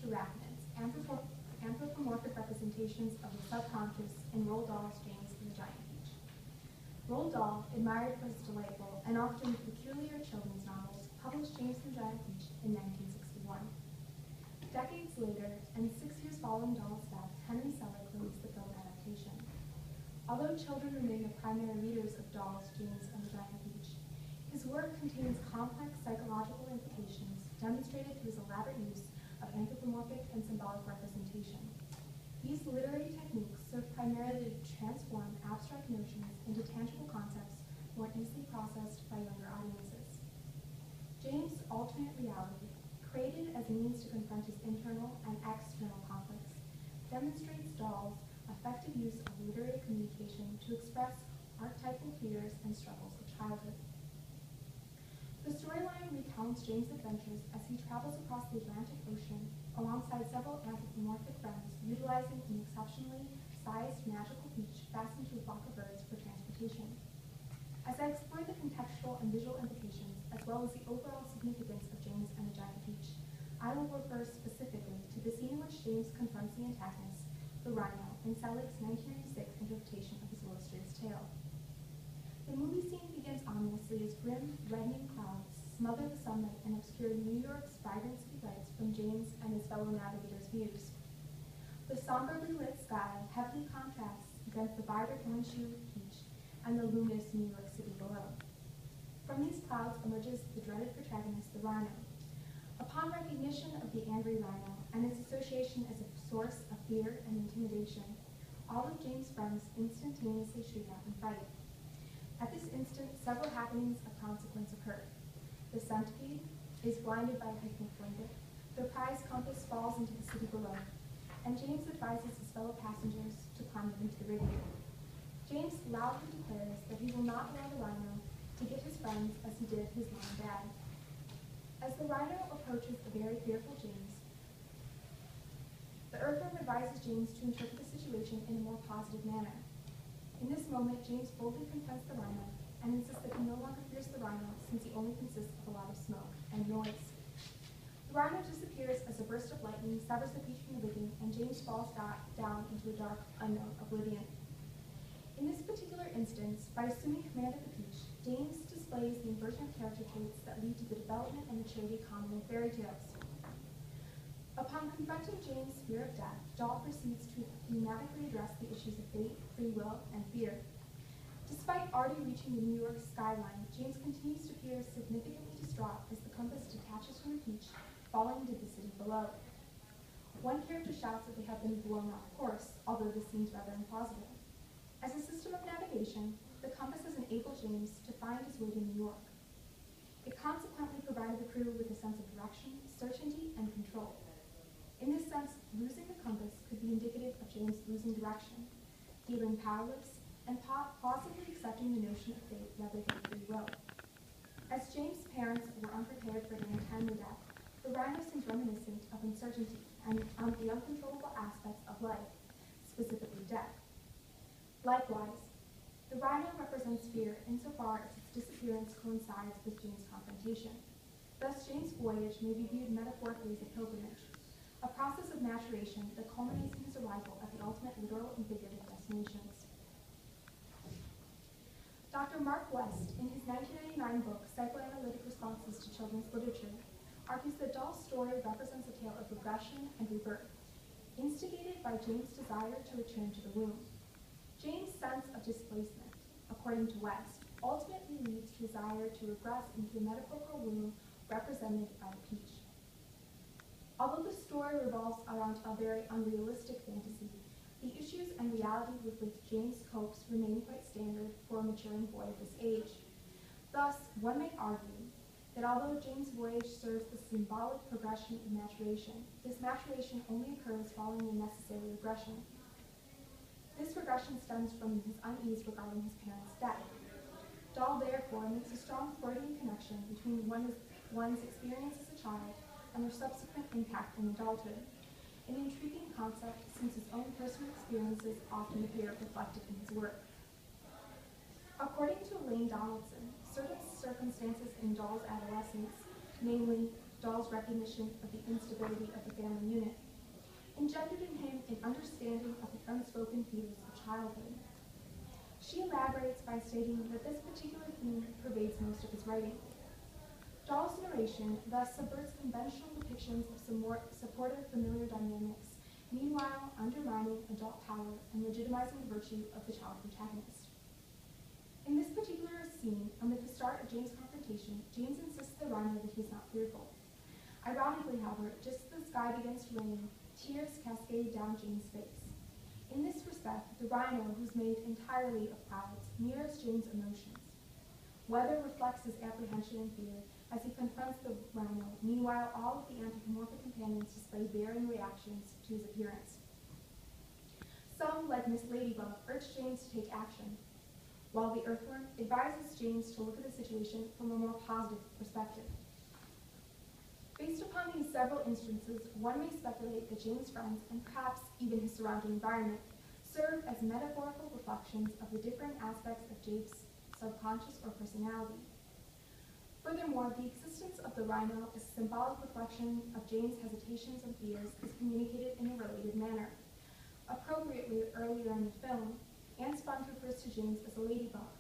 to arachnids, anthropomorphic representations of the subconscious in Roald Dahl's James and the Giant Peach. Roald Dahl, admired for his delightful and often peculiar children's novels, published James and the Giant Peach in 1961. Decades later, and 6 years following Dahl's death, Henry Selick released the film adaptation. Although children remain the primary readers of Dahl's James and the Giant Peach, his work contains complex psychological implications demonstrated through his elaborate use of anthropomorphic and symbolic representation. These literary techniques serve primarily to transform abstract notions into tangible concepts more easily processed by younger audiences. James' alternate reality, created as a means to confront his internal and external conflicts, demonstrates Dahl's effective use of literary communication to express archetypal fears and struggles of childhood. The storyline recounts James' adventures as he travels across the Atlantic Ocean alongside several anthropomorphic friends, utilizing an exceptionally sized magical peach fastened to a flock of birds for transportation. As I explore the contextual and visual implications, as well as the overall significance of James and the Giant Peach, I will refer specifically to the scene in which James confronts the antagonist, the rhino, in Selick's 1996 interpretation of his illustrated tale. The movie scene begins ominously as grim, reddening clouds smother the sunlight and obscure New York's vibrant city lights from James and his fellow navigators' views. The somberly lit sky heavily contrasts against the vibrant orange-hued peach and the luminous New York City below. From these clouds emerges the dreaded protagonist, the rhino. Upon recognition of the angry rhino and its association as a source of fear and intimidation, all of James' friends instantaneously shriek out and fight. At this instant, several happenings of consequence occur. The centipede is blinded by a picnic blanket, their prized compass falls into the city below, and James advises his fellow passengers to climb up into the radio. James loudly declares that he will not allow the rhino to get his friends as he did his mom and dad. As the rhino approaches the very fearful James, the earthworm advises James to interpret the situation in a more positive manner. In this moment, James boldly confronts the rhino and insists that he no longer fears the rhino since he only consists of a lot of smoke and noise. The rhino disappears as a burst of lightning severs the peach from the rigging, and James falls down into a dark, unknown oblivion. In this particular instance, by assuming command of the peach, James displays the inversion of character traits that lead to the development and maturity common in fairy tales. Upon confronting James' fear of death, Dahl proceeds to thematically address the issues of fate, free will, and fear. Despite already reaching the New York skyline, James continues to appear significantly distraught as the compass detaches from the peach, falling into the city below. One character shouts that they have been blown off course, although this seems rather implausible. As a system of navigation, the compass has enabled James to find his way to New York. It consequently provided the crew with a sense of direction, certainty, and control. In this sense, losing the compass could be indicative of James losing direction, feeling powerless, and possibly accepting the notion of fate rather than free will. As James' parents were unprepared for an untimely death, the rhino seems reminiscent of uncertainty and the uncontrollable aspects of life, specifically death. Likewise, the rhino represents fear insofar as its disappearance coincides with James' confrontation. Thus, James' voyage may be viewed metaphorically as a pilgrimage, a process of maturation that culminates in his arrival at the ultimate literal and figurative destinations. Dr. Mark West, in his 1999 book, Psychoanalytic Responses to Children's Literature, argues that Dahl's story represents a tale of regression and rebirth, instigated by James' desire to return to the womb. James' sense of displacement, according to West, ultimately leads to desire to regress into the metaphorical womb represented by the peach. Although the story revolves around a very unrealistic fantasy, the issues and reality with which James copes remain quite standard for a maturing boy of this age. Thus, one may argue that although James' voyage serves the symbolic progression of maturation, this maturation only occurs following a necessary regression. This regression stems from his unease regarding his parents' death. Dahl therefore makes a strong Freudian connection between one's experience as a child and their subsequent impact in adulthood, an intriguing concept since his own personal experiences often appear reflected in his work. According to Elaine Donaldson, certain circumstances in Dahl's adolescence, namely Dahl's recognition of the instability of the family unit, engendered in him an understanding of the unspoken fears of childhood. She elaborates by stating that this particular theme pervades most of his writing. Dahl's narration thus subverts conventional depictions of some more supportive familiar dynamics, meanwhile undermining adult power and legitimizing the virtue of the child protagonist. In this particular scene, amid the start of Jane's confrontation, James insists to the rhino that he's not fearful. Ironically, however, just as the sky begins to rain, tears cascade down Jane's face. In this respect, the rhino, who's made entirely of clouds, mirrors Jane's emotions. Weather reflects his apprehension and fear as he confronts the rhino. Meanwhile, all of the anthropomorphic companions display varying reactions to his appearance. Some, like Miss Ladybug, urge James to take action, while the earthworm advises James to look at the situation from a more positive perspective. Based upon these several instances, one may speculate that James' friends, and perhaps even his surrounding environment, serve as metaphorical reflections of the different aspects of James' subconscious or personality. Furthermore, the existence of the rhino as a symbolic reflection of James' hesitations and fears is communicated in a related manner. Appropriately, earlier in the film, Anne Spunt refers to James as a ladybug.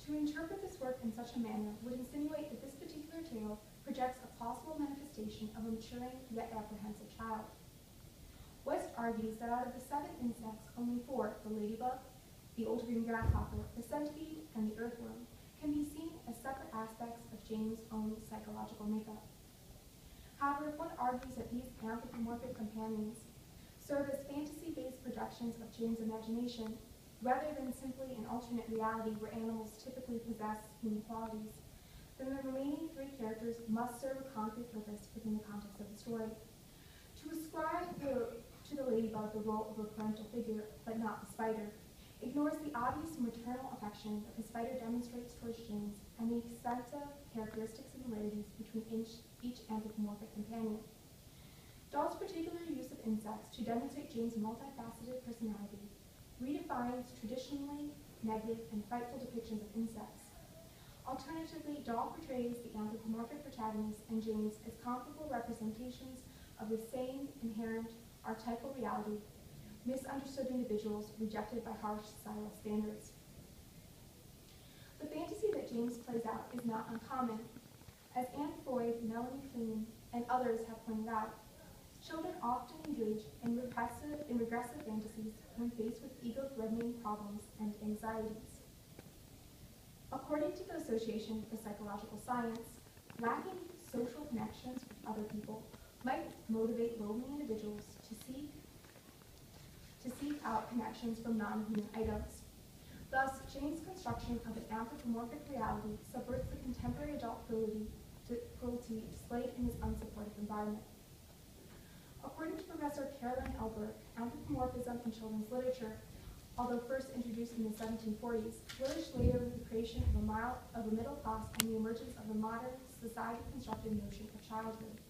To interpret this work in such a manner would insinuate that this particular tale projects a plausible manifestation of a maturing yet apprehensive child. West argues that out of the 7 insects, only 4, the ladybug, the old green grasshopper, the centipede, and the earthworm, can be seen as separate aspects of James' own psychological makeup. However, if one argues that these anthropomorphic companions serve as fantasy-based projections of James' imagination, rather than simply an alternate reality where animals typically possess human qualities, then the remaining 3 characters must serve a concrete purpose within the context of the story. To ascribe to the ladybug the role of a parental figure, but not the spider, ignores the obvious maternal affection that the spider demonstrates towards James and the extensive characteristic similarities between each anthropomorphic companion. Dahl's particular use of insects to demonstrate James' multifaceted personality redefines traditionally negative and frightful depictions of insects. Alternatively, Dahl portrays the anthropomorphic protagonist and James as comparable representations of the same inherent archetypal reality, misunderstood individuals rejected by harsh societal standards. The fantasy that James plays out is not uncommon. As Anne Freud, Melanie Klein, and others have pointed out, children often engage in regressive fantasies when faced with ego-threatening problems and anxieties. According to the Association for Psychological Science, lacking social connections with other people might motivate lonely individuals to seek out connections from non-human items. Thus, James' construction of an anthropomorphic reality subverts the contemporary adult cruelty displayed in his unsupportive environment. According to Professor Caroline Elberg, anthropomorphism in children's literature, although first introduced in the 1740s, flourished later with the creation of a middle class and the emergence of the modern, society-constructed notion of childhood.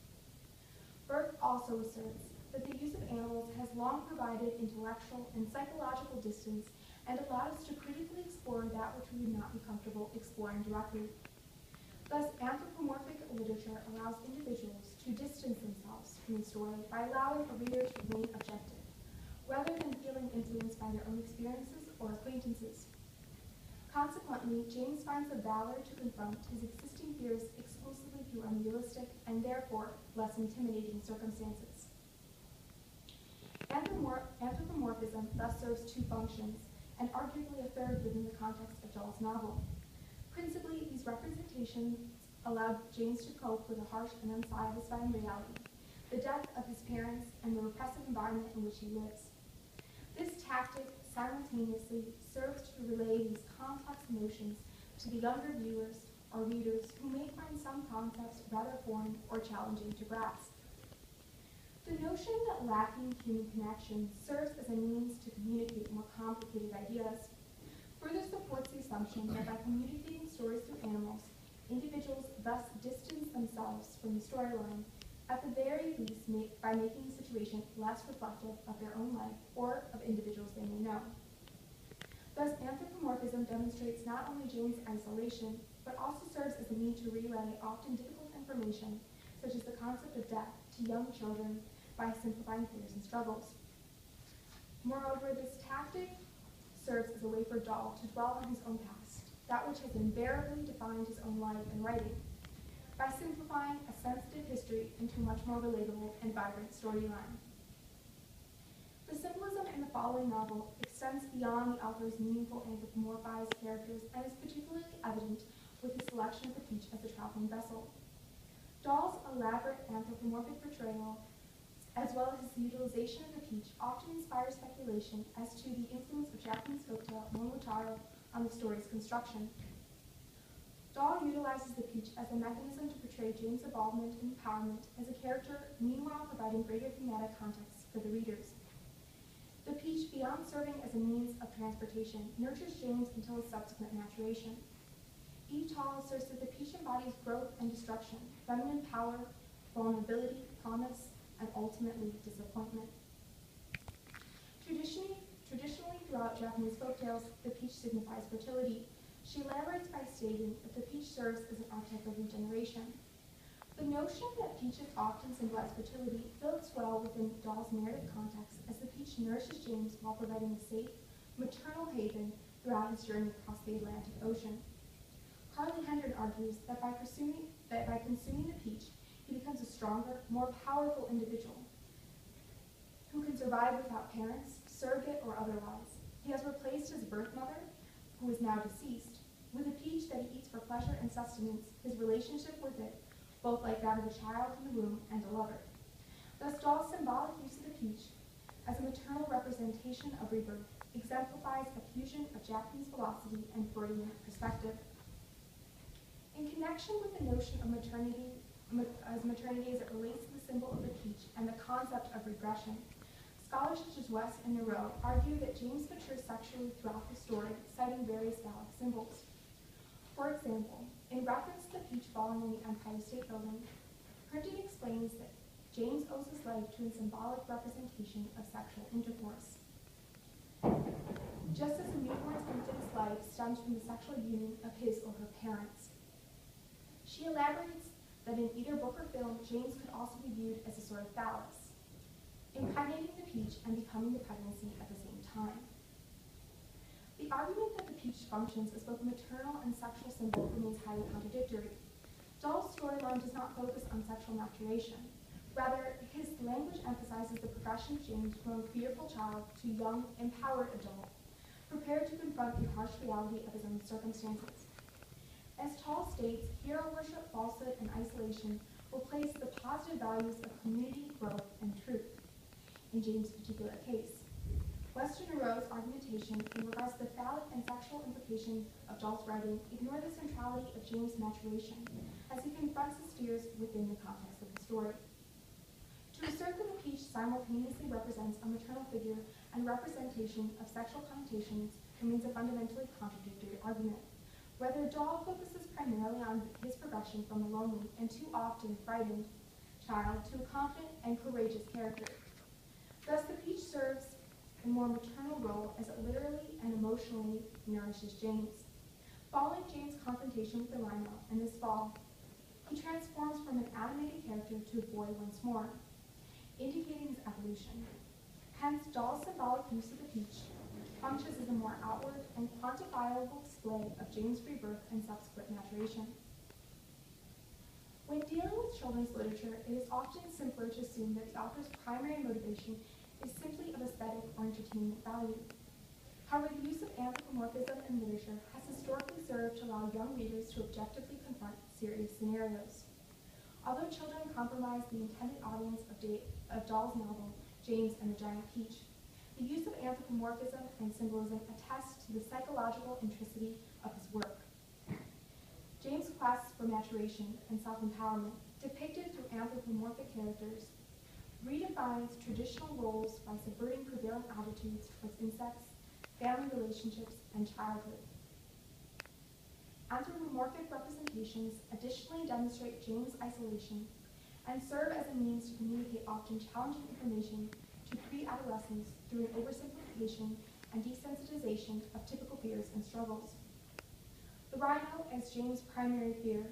Burke also asserts that the use of animals has long provided intellectual and psychological distance and allowed us to critically explore that which we would not be comfortable exploring directly. Thus, anthropomorphic literature allows individuals to distance themselves from the story by allowing a reader to remain objective, rather than feeling influenced by their own experiences or acquaintances. Consequently, James finds the valor to confront his existing fears exclusively through unrealistic and therefore less intimidating circumstances. Anthropomorphism thus serves 2 functions, and arguably a third within the context of Dahl's novel. Principally, these representations allowed James to cope with a harsh and unsatisfying reality, the death of his parents and the repressive environment in which he lives. This tactic simultaneously serves to relay these complex emotions to the younger viewers or readers who may find some concepts rather foreign or challenging to grasp. The notion that lacking human connection serves as a means to communicate more complicated ideas further supports the assumption that by communicating stories through animals, individuals thus distance themselves from the storyline, at the very least by making the situation less reflective of their own life or of individuals they may know. Thus, anthropomorphism demonstrates not only James' isolation, but also serves as a means to relay often difficult information, such as the concept of death, to young children by simplifying fears and struggles. Moreover, this tactic serves as a way for Dahl to dwell on his own past, that which has invariably defined his own life and writing, by simplifying a sensitive history into a much more relatable and vibrant storyline. The symbolism in the following novel extends beyond the author's meaningful anthropomorphized characters and is particularly evident with his selection of the peach as a traveling vessel. Dahl's elaborate anthropomorphic portrayal, as well as his utilization of the peach, often inspires speculation as to the influence of Japanese folktale Momotaro on the story's construction. Dahl utilizes the peach as a mechanism to portray James' involvement and empowerment as a character, meanwhile providing greater thematic context for the readers. The peach, beyond serving as a means of transportation, nurtures James until his subsequent maturation. Eve Dahl asserts that the peach embodies growth and destruction, feminine power, vulnerability, promise, and ultimately disappointment. Traditionally throughout Japanese folktales, the peach signifies fertility. She elaborates by stating that the peach serves as an archetype of regeneration. The notion that peaches often symbolize fertility fits well within Dahl's narrative context, as the peach nourishes James while providing a safe, maternal haven throughout his journey across the Atlantic Ocean. Carly Hendren argues that by consuming the peach, he becomes a stronger, more powerful individual who can survive without parents, surrogate or otherwise. He has replaced his birth mother, who is now deceased, with a peach that he eats for pleasure and sustenance, his relationship with it, both like that of a child in the womb and a lover. Thus, Dahl's symbolic use of the peach as a maternal representation of rebirth exemplifies a fusion of Japanese philosophy and Freudian perspective. In connection with the notion of maternity as it relates to the symbol of the peach and the concept of regression, scholars such as West and Narrow argue that James matures sexually throughout the story, citing various phallic symbols. For example, in reference to the peach falling on the Empire State Building, Herndon explains that James owes his life to a symbolic representation of sexual intercourse. Just as a newborn's infant's life stems from the sexual union of his or her parents. She elaborates that in either book or film, James could also be viewed as a sort of phallus, impregnating the peach and becoming the pregnancy at the same time. The argument that the peach functions as both a maternal and sexual symbol remains highly contradictory. Dahl's storyline does not focus on sexual maturation. Rather, his language emphasizes the progression of James from a fearful child to young, empowered adult, prepared to confront the harsh reality of his own circumstances. As Dahl states, hero worship, falsehood, and isolation replace the positive values of community, growth, and truth. In James' particular case, Western Narrow's argumentation in regards to the phallic and sexual implication of Dahl's writing ignore the centrality of James' maturation as he confronts his fears within the context of the story. To assert that the peach simultaneously represents a maternal figure and representation of sexual connotations remains a fundamentally contradictory argument. Whether Dahl focuses primarily on his progression from a lonely and too often frightened child to a confident and courageous character. Thus, the peach serves a more maternal role as it literally and emotionally nourishes James. Following James' confrontation with the rhino and his fall, he transforms from an animated character to a boy once more, indicating his evolution. Hence, Dahl's symbolic use of the peach functions as a more outward and quantifiable display of James' rebirth and subsequent maturation. When dealing with children's literature, it is often simpler to assume that the author's primary motivation is simply of aesthetic or entertainment value. However, the use of anthropomorphism in literature has historically served to allow young readers to objectively confront serious scenarios. Although children compromise the intended audience of Dahl's novel, James and the Giant Peach, the use of anthropomorphism and symbolism attests to the psychological intricity of his work. James' quest for maturation and self-empowerment, depicted through anthropomorphic characters, redefines traditional roles by subverting prevailing attitudes towards insects, family relationships, and childhood. Anthropomorphic representations additionally demonstrate James' isolation and serve as a means to communicate often challenging information to pre-adolescents through an oversimplification and desensitization of typical fears and struggles. The rhino, as James' primary fear,